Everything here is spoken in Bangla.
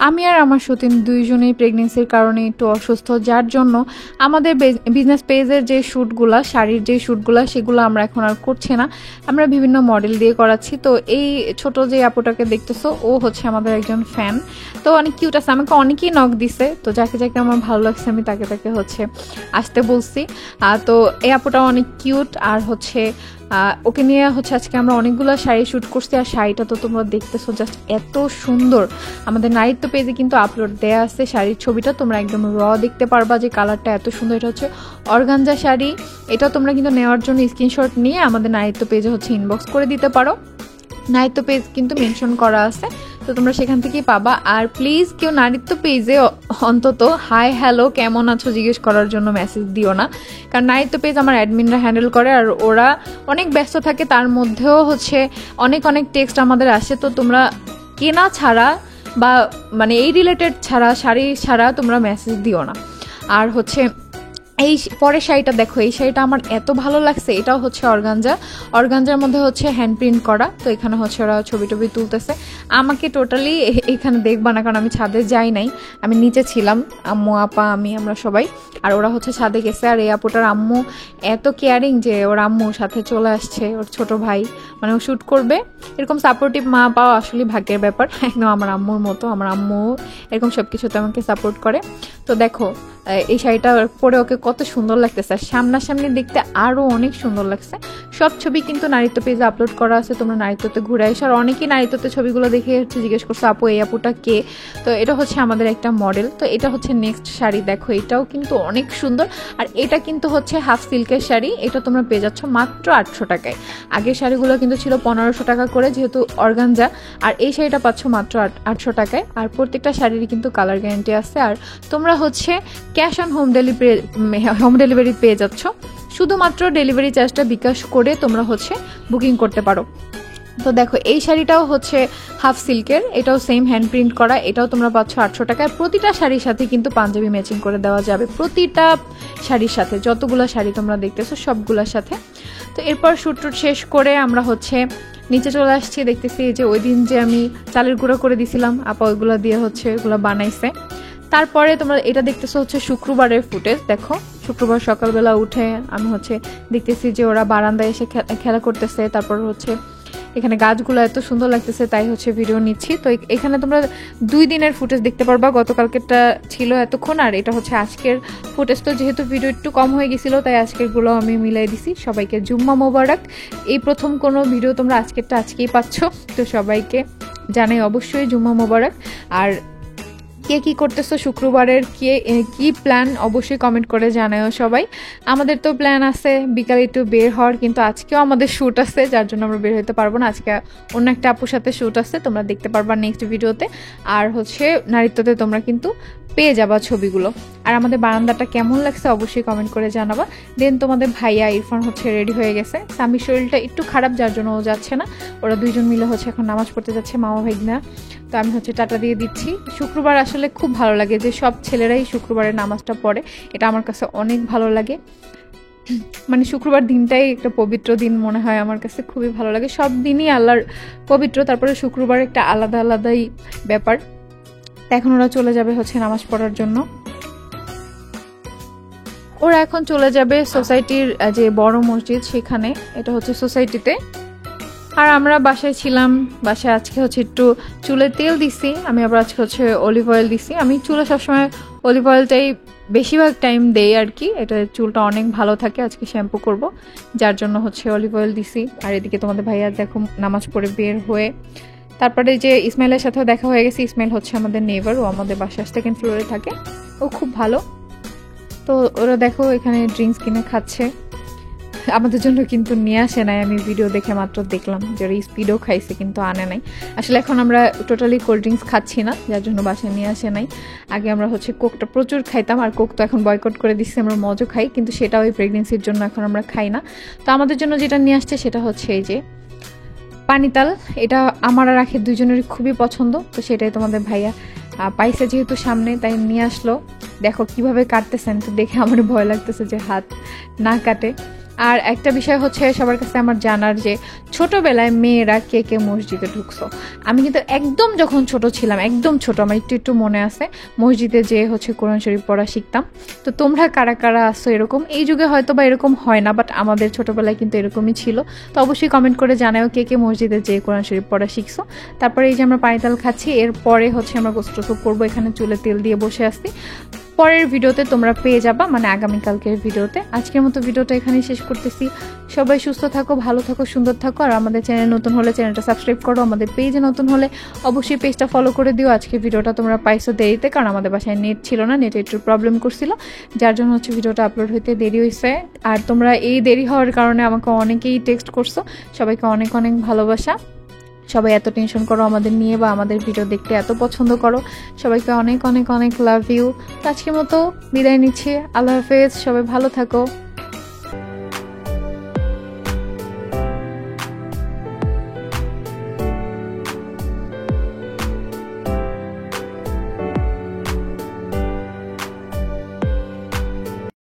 আমি আর আমার সতীন দুইজনেই প্রেগনেন্সির কারণে একটু অসুস্থ, যার জন্য আমাদের বিজনেস পেজের যে শ্যুটগুলো, শাড়ির যে শ্যুটগুলো, সেগুলো আমরা এখন আর করছি না, আমরা বিভিন্ন মডেল দিয়ে করাচ্ছি। তো এই ছোট যে আপুটাকে দেখতেছো, ও হচ্ছে আমাদের একজন ফ্যান। তো অনেক কিউট আছে, আমাকে অনেকেই নক দিছে, তো যাকে যাকে আমার ভালো লাগছে আমি তাকে তাকে হচ্ছে আসতে বলছি। তো এই আপুটা অনেক কিউট, আর হচ্ছে ওকে নিয়ে হচ্ছে আজকে আমরা অনেকগুলো শাড়ি শ্যুট করছি। আর শাড়িটা তো তোমরা দেখতেছো জাস্ট এত সুন্দর। আমাদের নারীত্ব পেজে কিন্তু আপলোড দেয়া আছে শাড়ির ছবিটা, তোমরা একদম দেখতে পারবা যে কালারটা এত সুন্দর। এটা হচ্ছে অর্গানজা শাড়ি, এটা তোমরা কিন্তু নেওয়ার জন্য স্ক্রিনশট নিয়ে আমাদের নারীত্ব পেজে হচ্ছে ইনবক্স করে দিতে পারো। নারীত্ব পেজ কিন্তু মেনশন করা আছে, তো তোমরা সেখান থেকেই পাবা। আর প্লিজ কেউ নারীত্ব পেজে অন্তত হাই হ্যালো কেমন আছো জিজ্ঞেস করার জন্য মেসেজ দিও না, কারণ নারীত্ব পেজ আমার অ্যাডমিনরা হ্যান্ডেল করে, আর ওরা অনেক ব্যস্ত থাকে, তার মধ্যেও হচ্ছে অনেক অনেক টেক্সট আমাদের আসে। তো তোমরা কেনা ছাড়া বা মানে এই রিলেটেড ছাড়া, শাড়ি ছাড়া তোমরা মেসেজ দিও না। আর হচ্ছে এই পরের শাড়িটা দেখো, এই শাড়িটা আমার এত ভালো লাগছে। এটাও হচ্ছে অর্গানজার মধ্যে হচ্ছে হ্যান্ড প্রিন্ট করা। তো এখানে হচ্ছে ওরা ছবি টবি তুলতেছে, আমাকে টোটালি এখানে দেখবা না, কারণ আমি ছাদে যাই নাই, আমি নিচে ছিলাম, আম্মু আপা আমরা সবাই। আর ওরা হচ্ছে ছাদে গেছে। আর এই আপুটার আম্মু এত কেয়ারিং যে ওর আম্মুর সাথে চলে আসছে, ওর ছোট ভাই মানে ও শ্যুট করবে। এরকম সাপোর্টিভ মা পাওয়া আসলে ভাগ্যের ব্যাপার, একদম আমার আম্মুর মতো। আমার আম্মু এরকম সব কিছুতে আমাকে সাপোর্ট করে। তো দেখো এই শাড়িটা পরে ওকে কত সুন্দর লাগতেছে, আর সামনাসামনি দেখতে আরও অনেক সুন্দর লাগছে। সব ছবি কিন্তু নারীত্ব পেজে আপলোড করা আছে, তোমরা নারীত্বতে ঘুরে আসো। আর অনেকেই নারীত্বতে ছবিগুলো দেখে হচ্ছে জিজ্ঞেস করছো আপু এই আপুটা কে। তো এটা হচ্ছে আমাদের একটা মডেল। তো এটা হচ্ছে নেক্সট শাড়ি, দেখো এটাও কিন্তু অনেক সুন্দর। আর এটা কিন্তু হচ্ছে হাফ সিল্কের শাড়ি, এটা তোমরা পেয়ে যাচ্ছ মাত্র 800 টাকায়। আগের শাড়িগুলো কিন্তু ছিল 1500 টাকা করে, যেহেতু অর্গানজা। আর এই শাড়িটা পাচ্ছ মাত্র 800 টাকায়। আর প্রত্যেকটা শাড়িরই কিন্তু কালার গ্যারান্টি আছে। আর তোমরা হচ্ছে ক্যাশ অন হোম ডেলিভারি পেয়ে যাচ্ছ, শুধুমাত্র ডেলিভারি চার্জটা বিকাশ করে তোমরা হচ্ছে বুকিং করতে পারো। তো দেখো এই শাড়িটাও হচ্ছে হাফ সিল্কের, এটাও সেম হ্যান্ড প্রিন্ট করা, এটাও তোমরা পাচ্ছ 800 টাকায়। প্রতিটা শাড়ির সাথে কিন্তু পাঞ্জাবি ম্যাচিং করে দেওয়া যাবে, প্রতিটা শাড়ির সাথে, যতগুলো শাড়ি তোমরা দেখতেছো সবগুলোর সাথে। তো এরপর শ্যুট শেষ করে আমরা হচ্ছে নিচে চলে আসছি। দেখতেছি যে ওই দিন যে আমি চালের গুঁড়ো করে দিছিলাম, আপা ওইগুলো দিয়ে হচ্ছে ওইগুলো বানাইছে। তারপরে তোমরা এটা দেখতেছো হচ্ছে শুক্রবারের ফুটেজ। দেখো শুক্রবার সকালবেলা উঠে আমি হচ্ছে দেখতেছি যে ওরা বারান্দায় এসে খেলা করতেছে, তারপর হচ্ছে এখানে গাছগুলো এত সুন্দর লাগতেছে, তাই হচ্ছে ভিডিও নিচ্ছি। তো এখানে তোমরা 2 দিনের ফুটেজ দেখতে পারবা, গতকালকেরটা ছিল এতক্ষণ, আর এটা হচ্ছে আজকের ফুটেজ। তো যেহেতু ভিডিও একটু কম হয়ে গেছিলো, তাই আজকেরগুলো আমি মিলাই দিছি। সবাইকে জুম্মা মোবারক। এই প্রথম কোনো ভিডিও তোমরা আজকেরটা আজকেই পাচ্ছ, তো সবাইকে জানাই অবশ্যই জুম্মা মোবারক। আর কে কী করতেছো শুক্রবারের, কি প্ল্যান অবশ্যই কমেন্ট করে জানাও সবাই। আমাদের তো প্ল্যান আছে বিকালে একটু বের হওয়ার, কিন্তু আজকেও আমাদের শ্যুট আছে, যার জন্য আমরা বের হতে পারবো না। আজকে অন্য একটা আপুর সাথে শ্যুট আছে, তোমরা দেখতে পারবা নেক্সট ভিডিওতে। আর হচ্ছে নারীত্বতে তোমরা কিন্তু পেয়ে যাবা ছবিগুলো। আর আমাদের বারান্দাটা কেমন লাগছে অবশ্যই কমেন্ট করে জানাবা। দেন তোমাদের ভাইয়া ইরফান হচ্ছে রেডি হয়ে গেছে। স্বামীর শরীরটা একটু খারাপ, যার জন্য ও যাচ্ছে না, ওরা দুইজন মিলে হচ্ছে এখন নামাজ পড়তে যাচ্ছে, মামা ভাইগনা। তো আমি হচ্ছে টাটা দিয়ে দিচ্ছি। শুক্রবার আসলে খুব ভালো লাগে যে সব ছেলেরাই শুক্রবারের নামাজটা পড়ে, এটা আমার কাছে অনেক ভালো লাগে। মানে শুক্রবার দিনটাই একটা পবিত্র দিন মনে হয় আমার কাছে, খুবই ভালো লাগে। সব দিনই আল্লাহর পবিত্র, তারপরে শুক্রবার একটা আলাদাই ব্যাপার। এখন ওরা চলে যাবে হচ্ছে নামাজ পড়ার জন্য। ওরা এখন চলে যাবে সোসাইটির যে বড় মসজিদ সেখানে, এটা হচ্ছে সোসাইটিতে। আর আমরা বাসায় ছিলাম, বাসায় আজকে হচ্ছে একটু চুলে তেল দিছি, আমি আবার আজকে হচ্ছে অলিভ অয়েল দিছি। আমি চুলে সবসময় অলিভ অয়েলটাই বেশিরভাগ টাইম দেই আর কি, এটা চুলটা অনেক ভালো থাকে। আজকে শ্যাম্পু করব, যার জন্য হচ্ছে অলিভ অয়েল দিছি। আর এদিকে তোমাদের ভাইয়া দেখো নামাজ পড়ে বের হয়ে, তারপরে যে ইসমাইলের সাথেও দেখা হয়ে গেছে। ইসমাইল হচ্ছে আমাদের নেইবার, ও আমাদের বাসার 2nd ফ্লোরে থাকে, ও খুব ভালো। তো ওরা দেখো এখানে ড্রিঙ্কস কিনে খাচ্ছে, আমাদের জন্য কিন্তু নিয়ে আসে নাই। আমি ভিডিও দেখে মাত্র দেখলাম যে ওরা স্পিডও খাইছে, কিন্তু আনে নাই। আসলে এখন আমরা টোটালি কোল্ড ড্রিঙ্কস খাচ্ছি না, যার জন্য বাসায় নিয়ে আসে নাই। আগে আমরা হচ্ছে কোকটা প্রচুর খাইতাম, আর কোক তো এখন বয়কট করে দিচ্ছি, আমরা মজো খাই, কিন্তু সেটা ওই প্রেগনেন্সির জন্য এখন আমরা খাই না। তো আমাদের জন্য যেটা নিয়ে আসছে সেটা হচ্ছে এই যে পানিতাল, এটা আমার আর রাখে দুজনেরই খুবই পছন্দ। তো সেটাই তোমাদের ভাইয়া পাইছে যেহেতু সামনে, তাই নিয়ে আসলো। দেখো কিভাবে কাটতেছেন, তো দেখে আমার ভয় লাগতেছে যে হাত না কাটে। আর একটা বিষয় হচ্ছে সবার কাছে আমার জানার যে ছোটবেলায় মেয়েরা কে কে মসজিদে ঢুকছো। আমি কিন্তু একদম যখন ছোট ছিলাম, একদম ছোট, আমার একটু একটু মনে আছে মসজিদে যেয়ে হচ্ছে কোরআন শরীফ পড়া শিখতাম। তো তোমরা কারা কারা আসছো এরকম? এই যুগে হয়তো বা এরকম হয় না, বাট আমাদের ছোটবেলায় কিন্তু এরকমই ছিল। তো অবশ্যই কমেন্ট করে জানাও কে কে মসজিদে যেয়ে কোরআন শরীফ পড়া শিখছো। তারপরে এই যে আমরা পানিতাল খাচ্ছি, এরপরে হচ্ছে আমরা গোসল টোসল করবো, এখানে চুলে তেল দিয়ে বসে আসছি। পরের ভিডিওতে তোমরা পেয়ে যাবা, মানে আগামীকালকের ভিডিওতে। আজকের মতো ভিডিওটা এখানেই শেষ করতেছি। সবাই সুস্থ থাকো, ভালো থাকো, সুন্দর থাকো। আর আমাদের চ্যানেল নতুন হলে চ্যানেলটা সাবস্ক্রাইব করো, আমাদের পেজে নতুন হলে অবশ্যই পেজটা ফলো করে দিও। আজকে ভিডিওটা তোমরা পাইছো দেরিতে, কারণ আমাদের বাসায় নেট ছিল না, নেটে একটু প্রবলেম করছিল, যার জন্য হচ্ছে ভিডিওটা আপলোড হইতে দেরি হয়েছে। আর তোমরা এই দেরি হওয়ার কারণে আমাকে অনেকেই টেক্সট করছো, সবাইকে অনেক অনেক ভালোবাসা। সবাই এত টেনশন করো আমাদের নিয়ে, বা আমাদের ভিডিও দেখতে এত পছন্দ করো, সবাইকে অনেক অনেক অনেক লাভ ইউ। আজকের মতো বিদায় নিচ্ছি, আল্লাহ হাফেজ, সবাই ভালো থাকো।